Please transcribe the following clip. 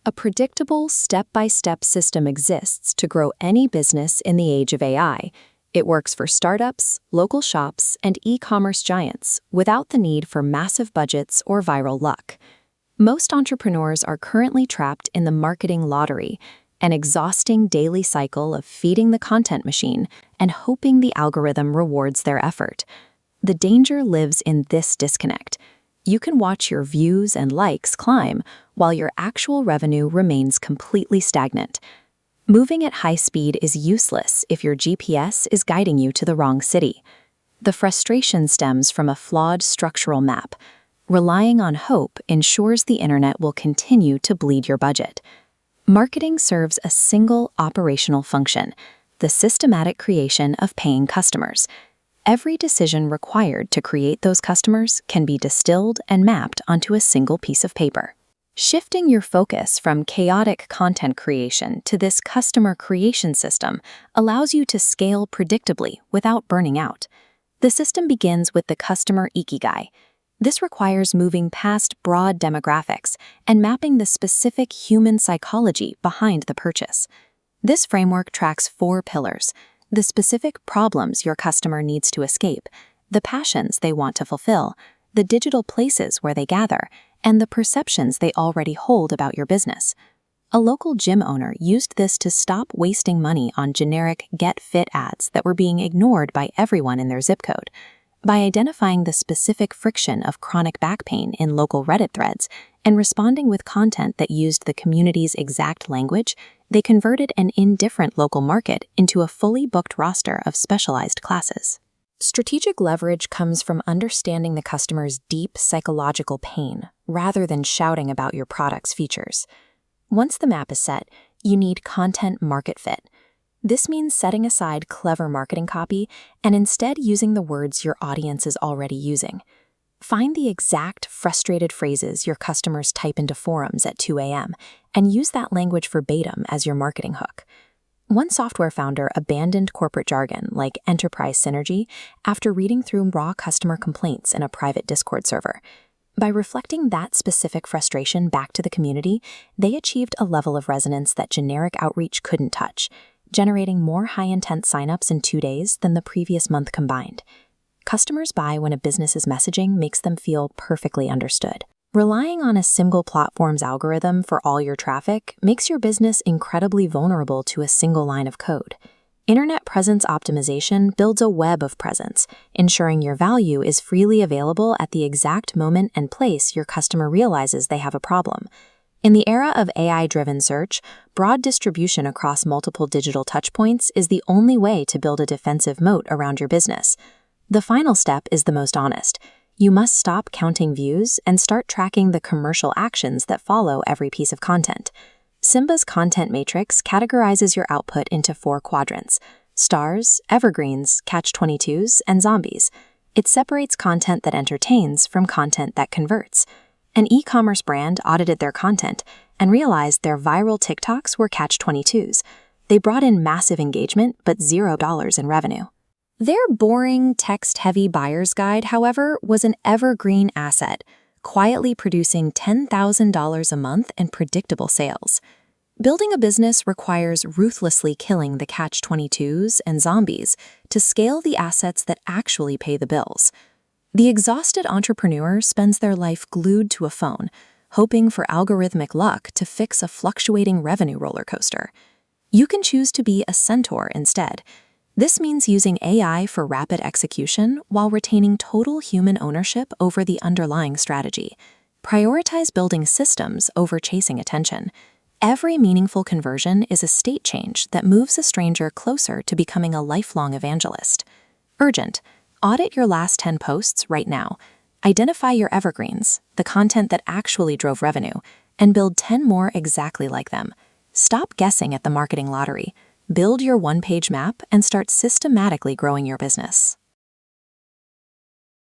A predictable, step-by-step system exists to grow any business in the age of AI. It works for startups, local shops, and e-commerce giants without the need for massive budgets or viral luck. Most entrepreneurs are currently trapped in the marketing lottery, an exhausting daily cycle of feeding the content machine and hoping the algorithm rewards their effort. The danger lives in this disconnect. You can watch your views and likes climb while your actual revenue remains completely stagnant. Moving at high speed is useless if your GPS is guiding you to the wrong city. The frustration stems from a flawed structural map. Relying on hope ensures the internet will continue to bleed your budget. Marketing serves a single operational function: the systematic creation of paying customers. Every decision required to create those customers can be distilled and mapped onto a single piece of paper. Shifting your focus from chaotic content creation to this customer creation system allows you to scale predictably without burning out. The system begins with the customer ikigai. This requires moving past broad demographics and mapping the specific human psychology behind the purchase. This framework tracks 4 pillars: the specific problems your customer needs to escape, the passions they want to fulfill, the digital places where they gather, and the perceptions they already hold about your business. A local gym owner used this to stop wasting money on generic Get Fit ads that were being ignored by everyone in their zip code. By identifying the specific friction of chronic back pain in local Reddit threads and responding with content that used the community's exact language, they converted an indifferent local market into a fully booked roster of specialized classes. Strategic leverage comes from understanding the customer's deep psychological pain rather than shouting about your product's features. Once the map is set, you need content market fit. This means setting aside clever marketing copy and instead using the words your audience is already using. Find the exact frustrated phrases your customers type into forums at 2 a.m. and use that language verbatim as your marketing hook. One software founder abandoned corporate jargon like enterprise synergy after reading through raw customer complaints in a private Discord server. By reflecting that specific frustration back to the community, they achieved a level of resonance that generic outreach couldn't touch, generating more high-intent signups in 2 days than the previous month combined. Customers buy when a business's messaging makes them feel perfectly understood. Relying on a single platform's algorithm for all your traffic makes your business incredibly vulnerable to a single line of code. Internet presence optimization builds a web of presence, ensuring your value is freely available at the exact moment and place your customer realizes they have a problem. In the era of AI-driven search, broad distribution across multiple digital touchpoints is the only way to build a defensive moat around your business. The final step is the most honest. You must stop counting views and start tracking the commercial actions that follow every piece of content. Simba's content matrix categorizes your output into 4 quadrants: stars, evergreens, catch-22s, and zombies. It separates content that entertains from content that converts. An e-commerce brand audited their content and realized their viral TikToks were catch-22s. They brought in massive engagement, but $0 in revenue. Their boring, text-heavy buyer's guide, however, was an evergreen asset, quietly producing $10,000 a month in predictable sales. Building a business requires ruthlessly killing the catch-22s and zombies to scale the assets that actually pay the bills. The exhausted entrepreneur spends their life glued to a phone, hoping for algorithmic luck to fix a fluctuating revenue roller coaster. You can choose to be a centaur instead. This means using AI for rapid execution while retaining total human ownership over the underlying strategy. Prioritize building systems over chasing attention. Every meaningful conversion is a state change that moves a stranger closer to becoming a lifelong evangelist. Urgent. Audit your last 10 posts right now. Identify your evergreens, the content that actually drove revenue, and build 10 more exactly like them. Stop guessing at the marketing lottery. Build your one-page map and start systematically growing your business.